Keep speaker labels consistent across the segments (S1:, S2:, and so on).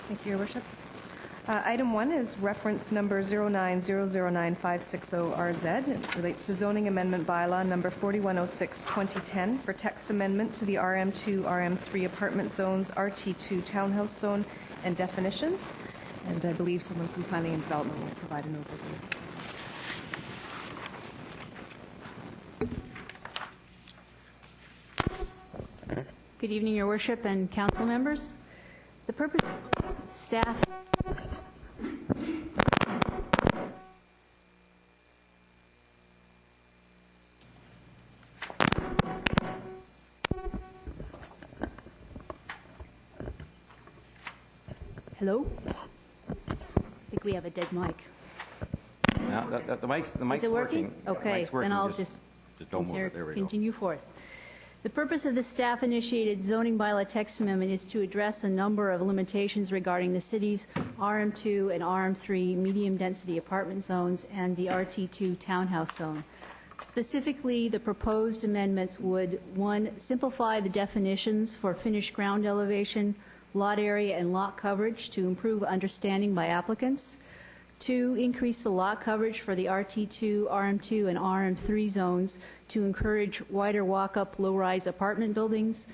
S1: Thank you, Your Worship. Item 1 is reference number 09009560RZ. It relates to zoning amendment bylaw number 4106-2010 for text amendment to the RM2, RM3 apartment zones, RT2 townhouse zone, and definitions. And I believe someone from Planning and Development will provide an overview.
S2: Good evening, Your Worship and Council members. The purpose of staff Hello? I think we have a dead mic.
S3: No, the mic's
S2: Is it working? Okay,
S3: The mic's working.
S2: then I'll
S3: just don't move it. There we go.
S2: continue forth. The purpose of the staff-initiated zoning bylaw text amendment is to address a number of limitations regarding the city's RM2 and RM3 medium-density apartment zones and the RT2 townhouse zone. Specifically, the proposed amendments would, 1, simplify the definitions for finished ground elevation, lot area, and lot coverage to improve understanding by applicants. 2, increase the lot coverage for the RT2, RM2, and RM3 zones to encourage wider walk-up, low-rise apartment buildings.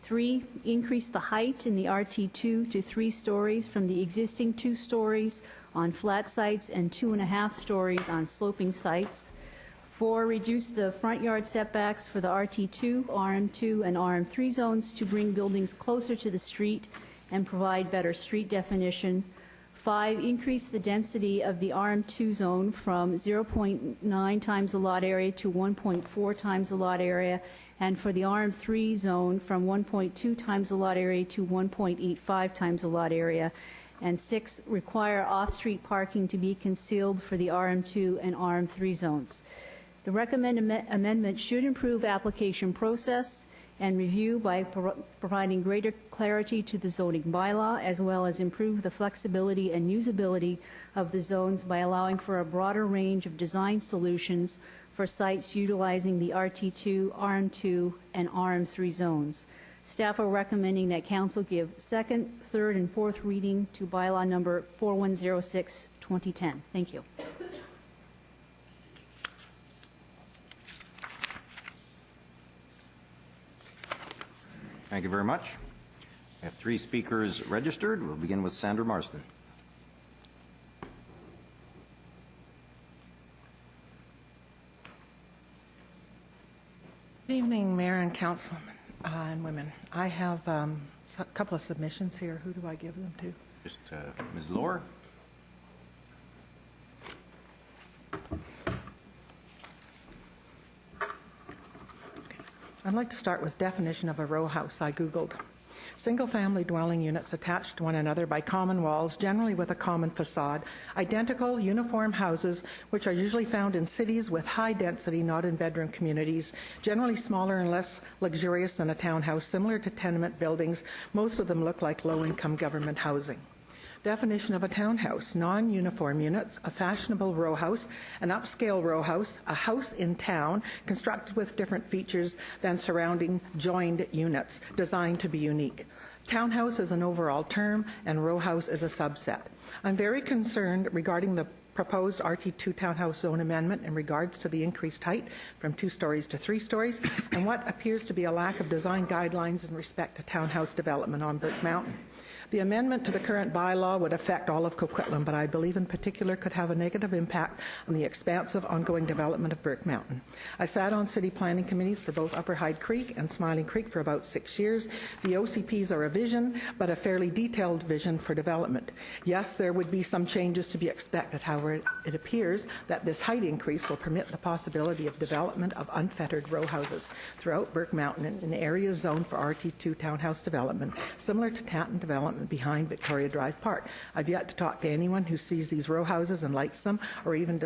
S2: 3, increase the height in the RT2 to 3 stories from the existing 2 stories on flat sites and 2.5 stories on sloping sites. 4, reduce the front yard setbacks for the RT2, RM2, and RM3 zones to bring buildings closer to the street and provide better street definition. 5, increase the density of the RM2 zone from 0.9 times the lot area to 1.4 times the lot area, and for the RM3 zone from 1.2 times the lot area to 1.85 times the lot area. And 6, require off-street parking to be concealed for the RM2 and RM3 zones. The recommended amendment should improve application process and review by providing greater clarity to the zoning bylaw, as well as improve the flexibility and usability of the zones by allowing for a broader range of design solutions for sites utilizing the RT2, RM2, and RM3 zones. Staff are recommending that Council give second, third, and fourth reading to bylaw number 4106-2010. Thank you.
S3: Thank you very much. I have 3 speakers registered. We'll begin with Sandra Marston.
S4: Good evening, Mayor and Councilmen and women. I have a couple of submissions here. Who do I give them to?
S3: Just Ms. Lohr.
S4: I'd like to start with definition of a row house. I Googled. Single-family dwelling units attached to one another by common walls, generally with a common facade. Identical, uniform houses, which are usually found in cities with high density, not in bedroom communities, generally smaller and less luxurious than a townhouse, similar to tenement buildings. Most of them look like low-income government housing. Definition of a townhouse: non-uniform units, a fashionable row house, an upscale row house, a house in town constructed with different features than surrounding joined units, designed to be unique. Townhouse is an overall term, and row house is a subset. I'm very concerned regarding the proposed RT2 townhouse zone amendment in regards to the increased height from 2 stories to 3 stories, and what appears to be a lack of design guidelines in respect to townhouse development on Burke Mountain. The amendment to the current bylaw would affect all of Coquitlam, but I believe in particular could have a negative impact on the expansive ongoing development of Burke Mountain. I sat on city planning committees for both Upper Hyde Creek and Smiling Creek for about 6 years. The OCPs are a vision, but a fairly detailed vision for development. Yes, there would be some changes to be expected. However, it appears that this height increase will permit the possibility of development of unfettered row houses throughout Burke Mountain in areas zoned for RT2 townhouse development, similar to Tanton development behind Victoria Drive Park. I've yet to talk to anyone who sees these row houses and likes them, or even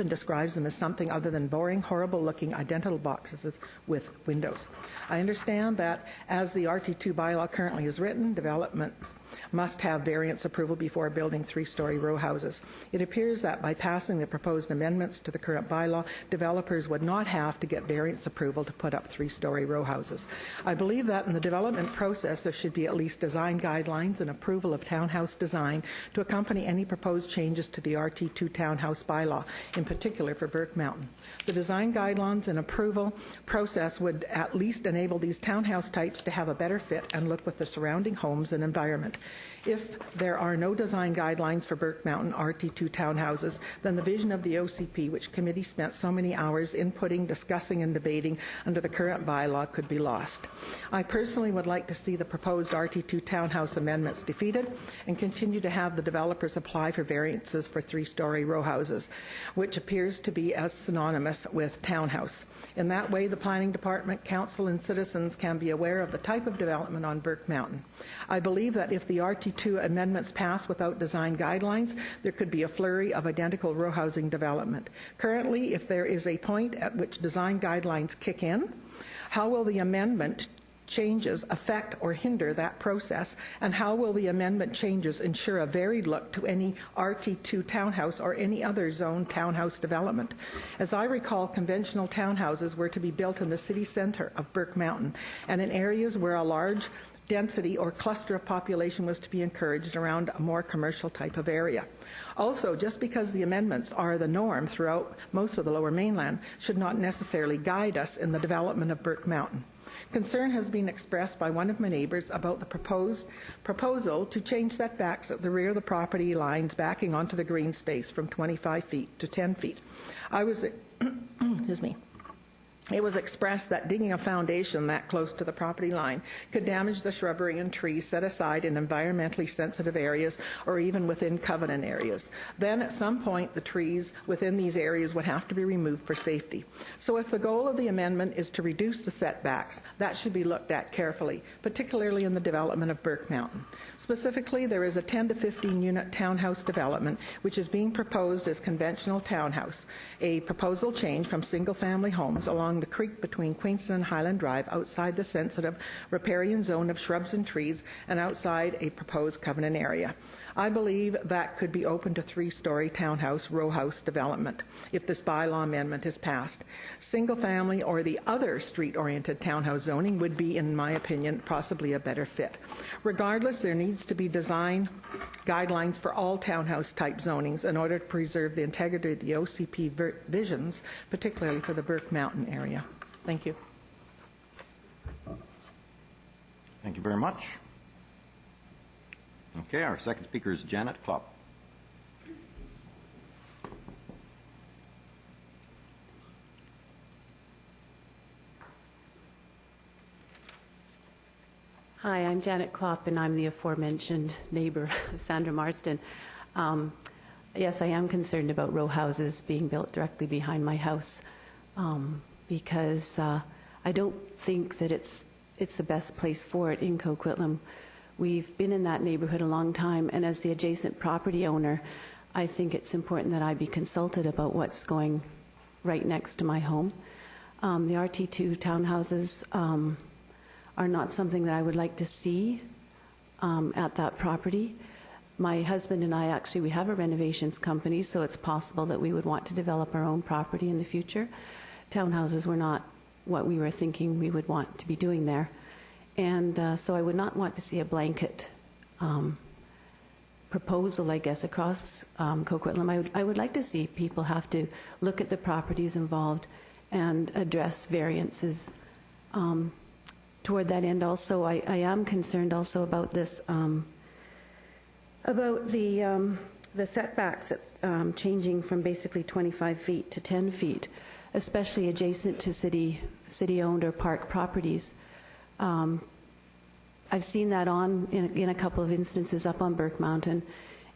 S4: describes them as something other than boring, horrible-looking identical boxes with windows. I understand that as the RT2 bylaw currently is written, developments must have variance approval before building 3-story row houses. It appears that by passing the proposed amendments to the current bylaw, developers would not have to get variance approval to put up 3-story row houses. I believe that in the development process there should be at least design design guidelines and approval of townhouse design to accompany any proposed changes to the RT2 townhouse bylaw, in particular for Burke Mountain. The design guidelines and approval process would at least enable these townhouse types to have a better fit and look with the surrounding homes and environment. If there are no design guidelines for Burke Mountain RT2 townhouses, then the vision of the OCP, which committee spent so many hours inputting, discussing, and debating under the current bylaw, could be lost. I personally would like to see the proposed RT2 townhouse amendments defeated and continue to have the developers apply for variances for three-story row houses, which appears to be as synonymous with townhouse. In that way, the Planning Department, Council, and citizens can be aware of the type of development on Burke Mountain. I believe that if the RT2 amendments pass without design guidelines, there could be a flurry of identical row housing development. Currently, if there is a point at which design guidelines kick in, how will the amendment changes affect or hinder that process, and how will the amendment changes ensure a varied look to any RT2 townhouse or any other zone townhouse development? As I recall, conventional townhouses were to be built in the city centre of Burke Mountain and in areas where a large density or cluster of population was to be encouraged around a more commercial type of area. Also, just because the amendments are the norm throughout most of the Lower Mainland should not necessarily guide us in the development of Burke Mountain. Concern has been expressed by one of my neighbours about the proposal to change setbacks at the rear of the property lines backing onto the green space from 25 feet to 10 feet. Excuse me. It was expressed that digging a foundation that close to the property line could damage the shrubbery and trees set aside in environmentally sensitive areas or even within covenant areas. Then at some point the trees within these areas would have to be removed for safety. So if the goal of the amendment is to reduce the setbacks, that should be looked at carefully, particularly in the development of Burke Mountain. Specifically, there is a 10 to 15 unit townhouse development which is being proposed as conventional townhouse, a proposal change from single family homes along the creek between Queenston and Highland Drive outside the sensitive riparian zone of shrubs and trees and outside a proposed covenant area. I believe that could be open to three-story townhouse row house development if this bylaw amendment is passed. Single family or the other street-oriented townhouse zoning would be, in my opinion, possibly a better fit. Regardless, there needs to be design guidelines for all townhouse type zonings in order to preserve the integrity of the OCP visions, particularly for the Burke Mountain area. Thank you.
S3: Thank you very much. Okay, our second speaker is Janet Klopp.
S5: Hi, I'm Janet Klopp, and I'm the aforementioned neighbor of Sandra Marsden. Yes, I am concerned about row houses being built directly behind my house because I don't think that it's the best place for it in Coquitlam. We've been in that neighborhood a long time, and as the adjacent property owner, I think it's important that I be consulted about what's going right next to my home. The RT2 townhouses are not something that I would like to see at that property. My husband and I we have a renovations company, so it's possible that we would want to develop our own property in the future. Townhouses were not what we were thinking we would want to be doing there. And so I would not want to see a blanket proposal, I guess, across Coquitlam. I would like to see people have to look at the properties involved and address variances. Toward that end also, I am concerned also about this, about the setbacks changing from basically 25 feet to 10 feet, especially adjacent to city-owned or park properties. I've seen that in a couple of instances up on Burke Mountain,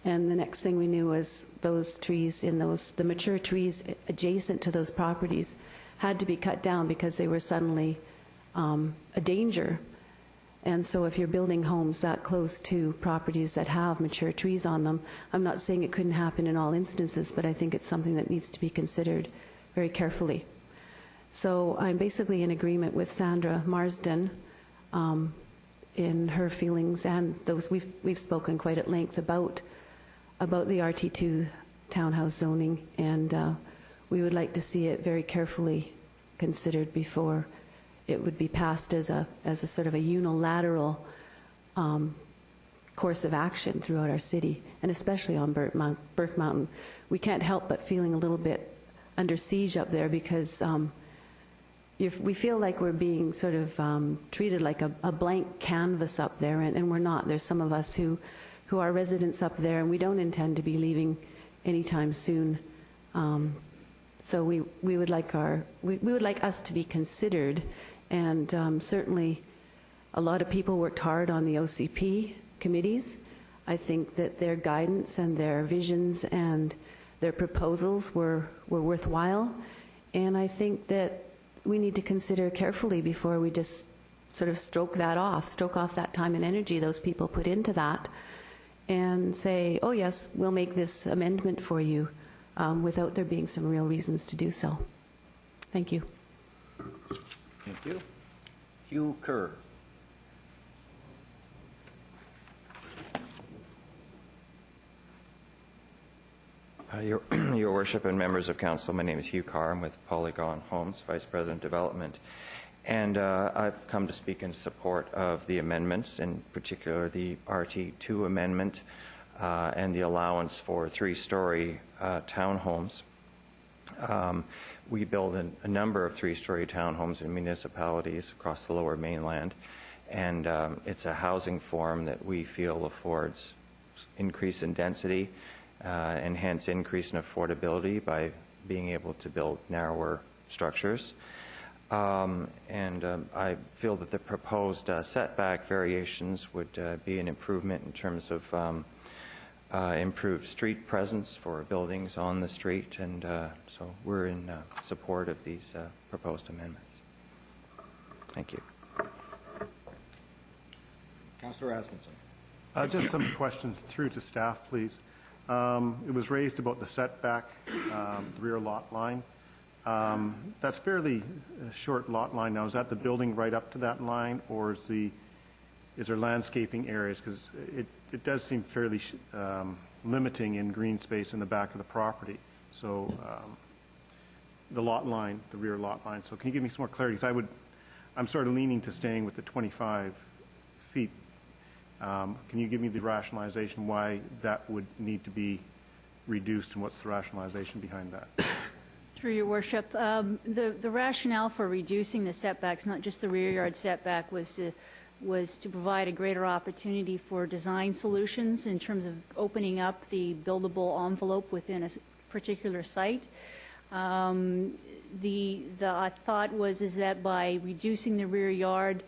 S5: and the next thing we knew was those trees the mature trees adjacent to those properties had to be cut down because they were suddenly a danger. And so if you're building homes that close to properties that have mature trees on them, I'm not saying it couldn't happen in all instances, but I think it's something that needs to be considered very carefully. So I'm basically in agreement with Sandra Marsden in her feelings, and those we've spoken quite at length about the RT2 townhouse zoning, and we would like to see it very carefully considered before it would be passed as a sort of a unilateral course of action throughout our city, and especially on Burke Mountain. We can't help but feeling a little bit under siege up there because we feel like we're being sort of treated like a blank canvas up there, and we're not. There's some of us who are residents up there, and we don't intend to be leaving anytime soon. So we would like us to be considered, and certainly a lot of people worked hard on the OCP committees. I think that their guidance and their visions and their proposals were worthwhile, and I think that we need to consider carefully before we just sort of stroke off that time and energy those people put into that, and say, oh yes, we'll make this amendment for you, without there being some real reasons to do so. Thank you.
S3: Thank you. Hugh Kerr.
S6: Your Worship and members of Council, my name is Hugh Carr. I'm with Polygon Homes, Vice President Development. And I've come to speak in support of the amendments, in particular the RT2 amendment and the allowance for three-story townhomes. We build a number of three-story townhomes in municipalities across the Lower Mainland, and it's a housing form that we feel affords increase in density, and hence increase in affordability by being able to build narrower structures. I feel that the proposed setback variations would be an improvement in terms of improved street presence for buildings on the street, and so we're in support of these proposed amendments. Thank you.
S3: Councillor Asmussen.
S7: Just some questions through to staff, please. It was raised about the setback, the rear lot line. That's fairly a short lot line now. Is that the building right up to that line, or is there landscaping areas? Because it does seem fairly limiting in green space in the back of the property. So the lot line, the rear lot line. So can you give me some more clarity? Because I'm sort of leaning to staying with the 25 feet. Can you give me the rationalization why that would need to be reduced, and what's the rationalization behind that?
S2: Through your worship, the rationale for reducing the setbacks, not just the rear yard setback, was to provide a greater opportunity for design solutions in terms of opening up the buildable envelope within a particular site. The thought is that by reducing the rear yard,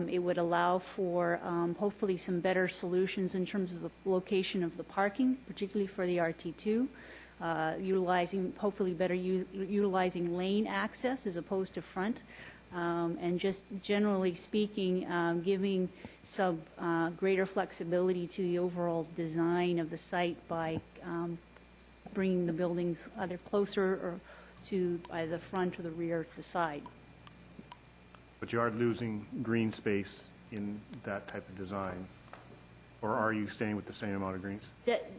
S2: it would allow for hopefully some better solutions in terms of the location of the parking, particularly for the RT2, hopefully better utilizing lane access as opposed to front, and just generally speaking, giving some greater flexibility to the overall design of the site by bringing the buildings either closer or to either the front or the rear to the side.
S7: But you are losing green space in that type of design, or are you staying with the same amount of greens?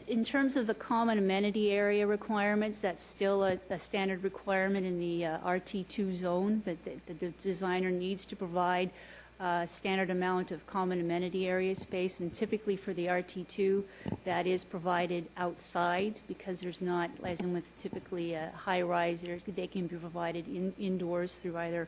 S2: In terms of the common amenity area requirements, that's still a standard requirement in the RT2 zone, that the designer needs to provide a standard amount of common amenity area space, and typically for the RT2, that is provided outside, because there's not, as in with typically a high-rise, they can be provided indoors through either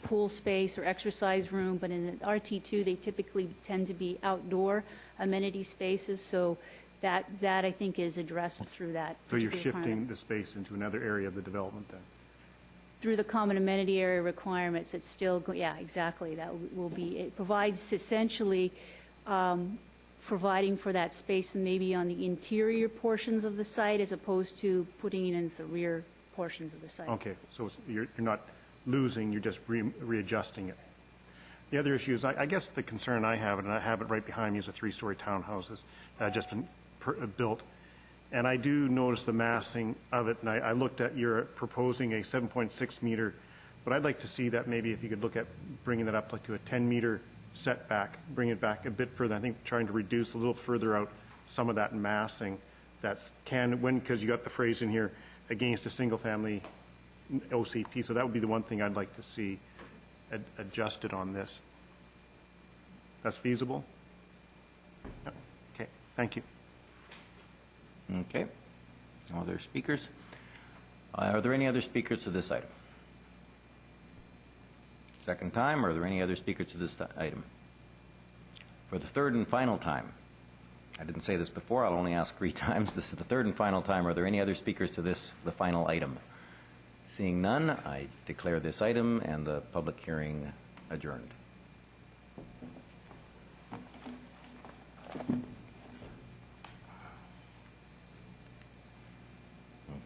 S2: pool space or exercise room, but in the RT2 they typically tend to be outdoor amenity spaces, so that I think is addressed through that.
S7: So you're shifting the space into another area of the development then?
S2: Through the common amenity area requirements, it's still, yeah, exactly, that will be, it provides essentially providing for that space and maybe on the interior portions of the site as opposed to putting it into the rear portions of the site.
S7: Okay, so you're not losing, you're just readjusting it. The other issue is, I guess the concern I have, and I have it right behind me, is the three-story townhouses that have just been built. And I do notice the massing of it, and I looked at, you're proposing a 7.6 meter, but I'd like to see that maybe if you could look at bringing that up like to a 10-meter setback, bring it back a bit further. I think trying to reduce a little further out some of that massing because you got the phrase in here, against a single-family OCP. So that would be the one thing I'd like to see adjusted on this. That's feasible? Yep. Okay, thank you.
S3: Okay. No other speakers? Are there any other speakers to this item? Second time, are there any other speakers to this item? For the third and final time, I didn't say this before, I'll only ask 3 times. This is the third and final time. Are there any other speakers to this, the final item? Seeing none, I declare this item and the public hearing adjourned.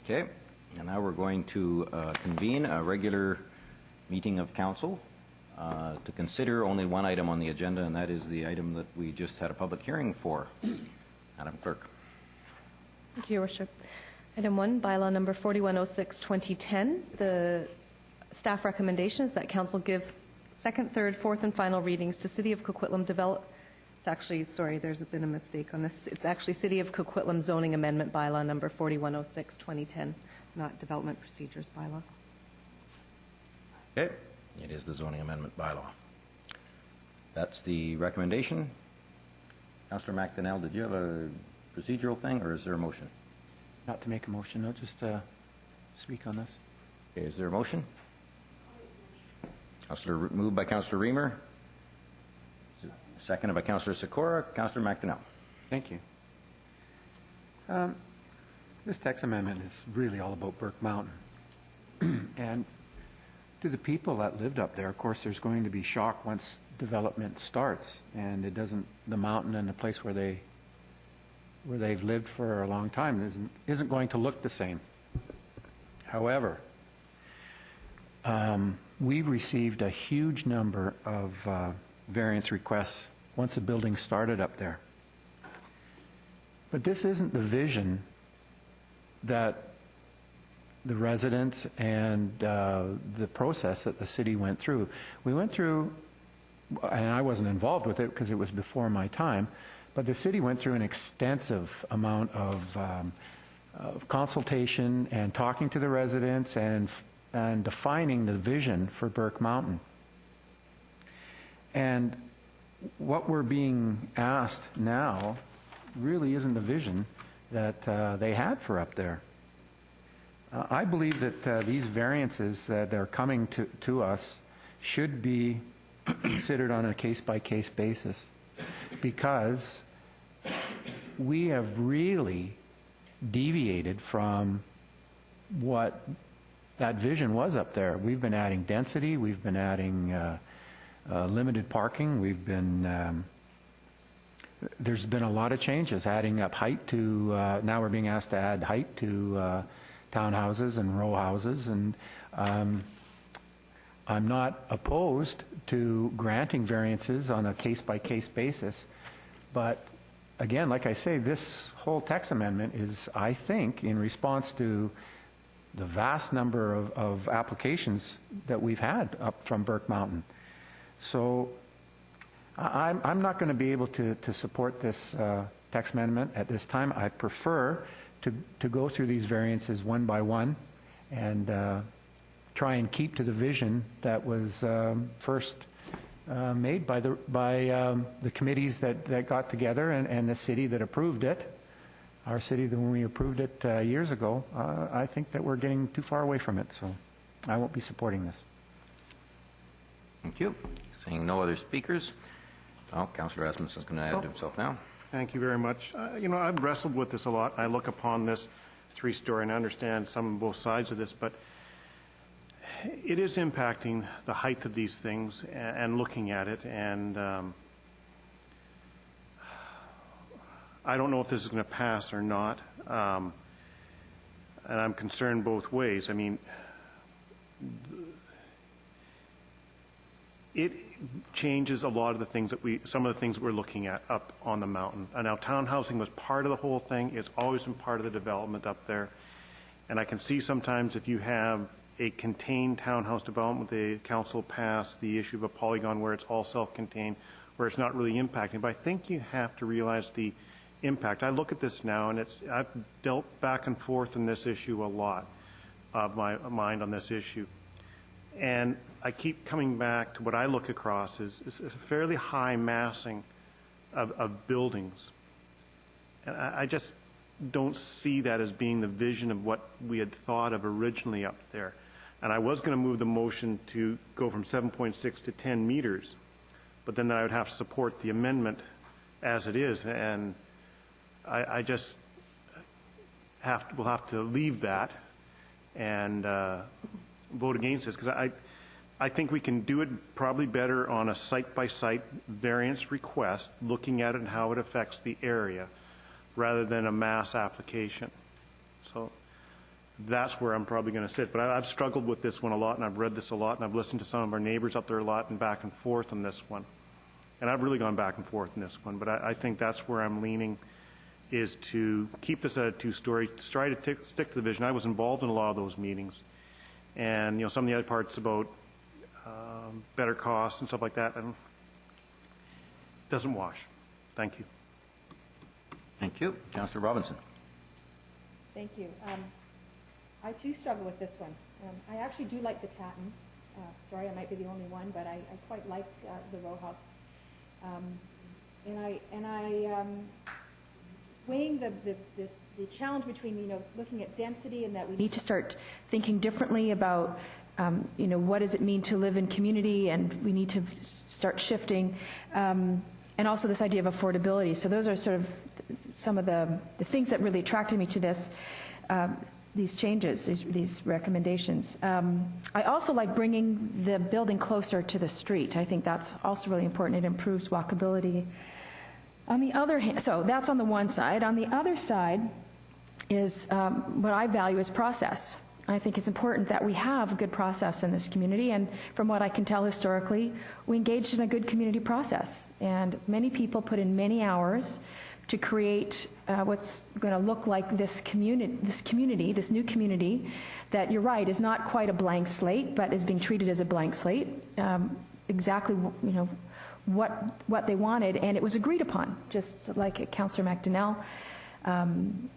S3: Okay, and now we're going to convene a regular meeting of council to consider only one item on the agenda, and that is the item that we just had a public hearing for. Madam Clerk.
S1: Thank you, Your Worship. Item 1, bylaw number 4106-2010. The staff recommendation is that council give second, third, fourth, and final readings to City of Coquitlam It's actually, sorry, there's been a mistake on this. It's actually City of Coquitlam Zoning Amendment Bylaw number 4106-2010, not Development Procedures Bylaw.
S3: Okay, it is the zoning amendment bylaw. That's the recommendation. Councillor McDonnell, did you have a procedural thing, or is there a motion?
S8: Not to make a motion, no, just speak on this.
S3: Okay, is there a motion? Moved by Councillor Reamer, seconded by Councillor Sikora. Councillor McDonnell.
S8: Thank you. This text amendment is really all about Burke Mountain. And to the people that lived up there, of course, there's going to be shock once development starts, and it doesn't, the mountain and the place where they've lived for a long time isn't going to look the same. However, we've received a huge number of variance requests once the building started up there. But this isn't the vision that the residents and the process that the city went through. We went through, and I wasn't involved with it because it was before my time, but the city went through an extensive amount of consultation and talking to the residents and defining the vision for Burke Mountain. And what we're being asked now really isn't the vision that they had for up there. I believe that these variances that are coming to us should be considered on a case-by-case basis, because we have really deviated from what that vision was up there. We've been adding density, we've been adding limited parking, there's been a lot of changes, adding up height to, now we're being asked to add height to townhouses and row houses, and I'm not opposed to granting variances on a case-by-case basis, but again, like I say, this whole text amendment is, I think, in response to the vast number of applications that we've had up from Burke Mountain. So I'm not going to be able to support this text amendment at this time. I prefer to go through these variances one by one and try and keep to the vision that was first made by the committees that got together and the city that approved it. Our city, when we approved it years ago, I think that we're getting too far away from it, so I won't be supporting this.
S3: Thank you. Seeing no other speakers. Oh, Councillor Rasmussen is going to add to himself now.
S7: Thank you very much. I've wrestled with this a lot. I look upon this 3-story and I understand some of both sides of this, but it is impacting the height of these things and looking at it, and I don't know if this is going to pass or not, and I'm concerned both ways. I mean, it changes a lot of the things some of the things that we're looking at up on the mountain. And now townhousing was part of the whole thing. It's always been part of the development up there. And I can see sometimes if you have a contained townhouse development, the council passed the issue of a polygon where it's all self-contained, where it's not really impacting. But I think you have to realize the impact. I look at this now, and I've dealt back and forth in this issue a lot of my mind on this issue. And I keep coming back to what I look across is a fairly high massing of buildings. And I just don't see that as being the vision of what we had thought of originally up there. And I was going to move the motion to go from 7.6 to 10 meters, but then I would have to support the amendment as it is. And I just will have to leave that and vote against this, because I think we can do it probably better on a site-by-site variance request, looking at it and how it affects the area, rather than a mass application. So that's where I'm probably going to sit. But I've struggled with this one a lot, and I've read this a lot, and I've listened to some of our neighbors up there a lot and back and forth on this one. And I've really gone back and forth on this one. But I think that's where I'm leaning, is to keep this at a two-story, try to stick to the vision. I was involved in a lot of those meetings. And, some of the other parts about better costs and stuff like that, and it doesn't wash. Thank you.
S3: Thank you. Councillor Robinson.
S9: Thank you. I too struggle with this one. I actually do like the Tatton. Sorry, I might be the only one, but I quite like the row house. And I weighing the challenge between looking at density and that we need to start thinking differently about what does it mean to live in community, and we need to start shifting, and also this idea of affordability. So those are sort of some of the things that really attracted me to this, these changes, these recommendations. I also like bringing the building closer to the street. I think that's also really important. It improves walkability. On the other hand, so that's on the one side. On the other side is what I value is process. I think it's important that we have a good process in this community, and from what I can tell historically, we engaged in a good community process. And many people put in many hours to create what's going to look like this new community that, you're right, is not quite a blank slate, but is being treated as a blank slate. Exactly, what they wanted, and it was agreed upon, just like Councillor McDonnell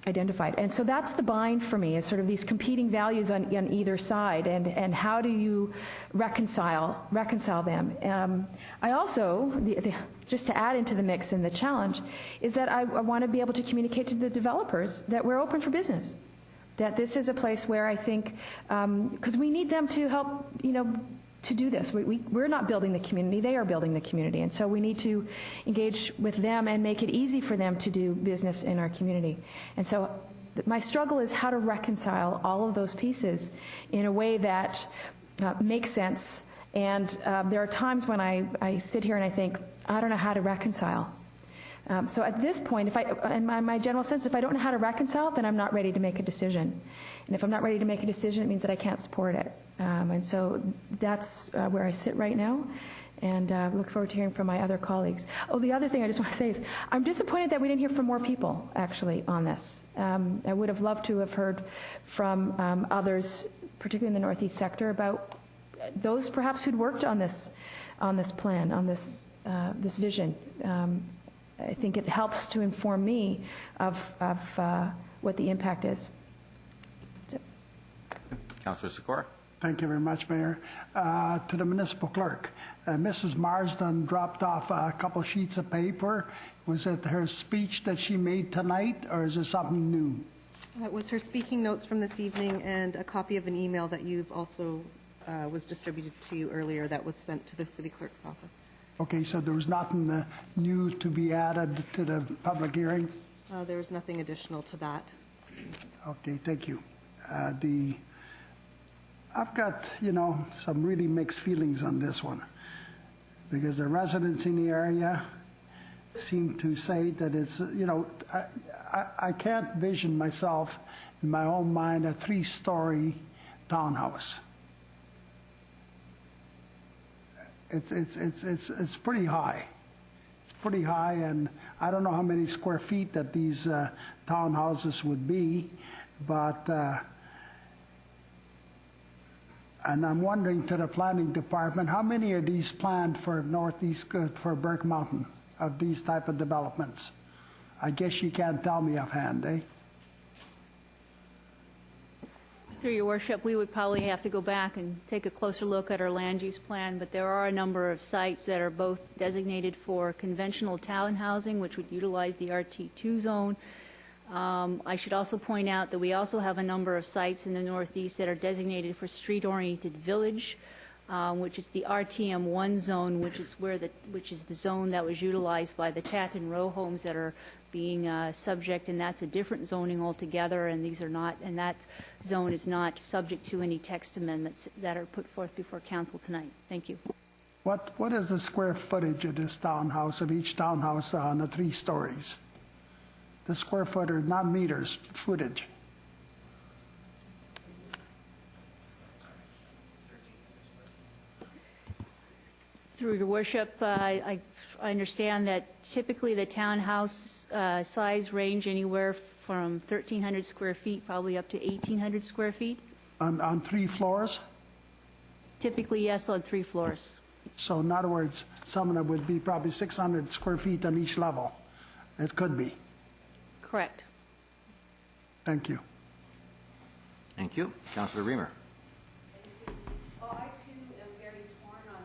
S9: identified. And so that's the bind for me, is sort of these competing values on either side, and how do you reconcile them. I also, just to add into the mix and the challenge, is that I want to be able to communicate to the developers that we're open for business, that this is a place where I think, because we need them to help, to do this. We're not building the community, they are building the community. And so we need to engage with them and make it easy for them to do business in our community. And so my struggle is how to reconcile all of those pieces in a way that makes sense. And there are times when I sit here and I think, I don't know how to reconcile. So at this point, in my general sense, if I don't know how to reconcile, then I'm not ready to make a decision. And if I'm not ready to make a decision, it means that I can't support it. And so that's where I sit right now, and look forward to hearing from my other colleagues. Oh, the other thing I just want to say is I'm disappointed that we didn't hear from more people, actually, on this. I would have loved to have heard from others, particularly in the Northeast sector, about those perhaps who'd worked on this plan, on this vision. I think it helps to inform me of what the impact is.
S3: Councillor Sikora.
S10: Thank you very much, Mayor. To the municipal clerk, Mrs. Marsden dropped off a couple sheets of paper. Was it her speech that she made tonight, or is it something new?
S1: It was her speaking notes from this evening and a copy of an email that you've also was distributed to you earlier that was sent to the city clerk's office. Okay,
S10: so there was nothing new to be added to the public hearing?
S1: There was nothing additional to that.
S10: Okay, thank you. I've got, some really mixed feelings on this one, because the residents in the area seem to say that it's, I can't vision myself in my own mind a 3-story townhouse. It's pretty high. It's pretty high, and I don't know how many square feet that these townhouses would be, but and I'm wondering to the planning department, how many are these planned for Northeast, for Burke Mountain, of these type of developments? I guess you can't tell me offhand, eh?
S2: Through your worship, we would probably have to go back and take a closer look at our land use plan, but there are a number of sites that are both designated for conventional town housing, which would utilize the RT2 zone. I should also point out that we also have a number of sites in the Northeast that are designated for street-oriented village, which is the RTM1 zone, which is the zone that was utilized by the Tatton row homes that are being subject, and that's a different zoning altogether, and these are not, and that zone is not subject to any text amendments that are put forth before council tonight. Thank you.
S10: What is the square footage of this townhouse, of each townhouse on the 3 stories? The square footage, not meters, footage.
S2: Through your worship, I understand that typically the townhouse size range anywhere from 1,300 square feet, probably up to 1,800 square feet.
S10: On 3 floors?
S2: Typically, yes, on 3 floors.
S10: So in other words, some of them would be probably 600 square feet on each level. It could be.
S2: Correct.
S10: Thank you.
S3: Thank you. Councillor Reamer.
S5: Well, I too am very torn on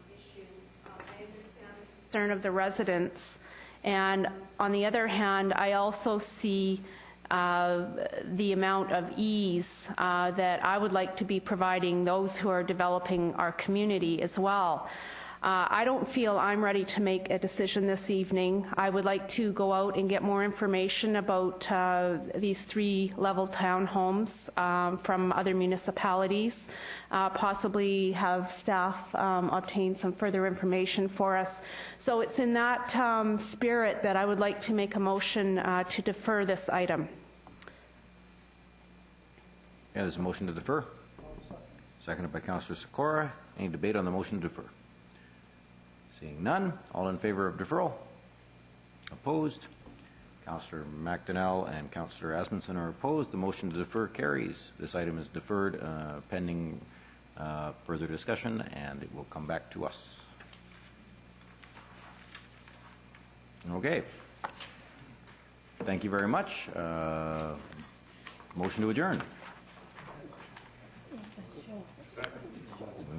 S5: this issue. I understand the concern of the residents, and on the other hand, I also see the amount of ease that I would like to be providing those who are developing our community as well. I don't feel I'm ready to make a decision this evening. I would like to go out and get more information about these 3-level townhomes from other municipalities, possibly have staff obtain some further information for us. So it's in that spirit that I would like to make a motion to defer this item.
S3: Yeah, there's a motion to defer. Seconded by Councillor Sikora. Any debate on the motion to defer? Seeing none, all in favor of deferral? Opposed? Councillor McDonnell and Councillor Asmunsen are opposed. The motion to defer carries. This item is deferred pending further discussion, and it will come back to us. Okay. Thank you very much. Motion to adjourn.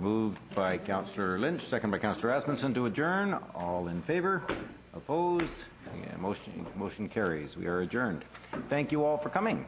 S3: Moved by Councillor Lynch, second by Councillor Asmunsen to adjourn. All in favor? Opposed? Yeah, motion carries. We are adjourned. Thank you all for coming.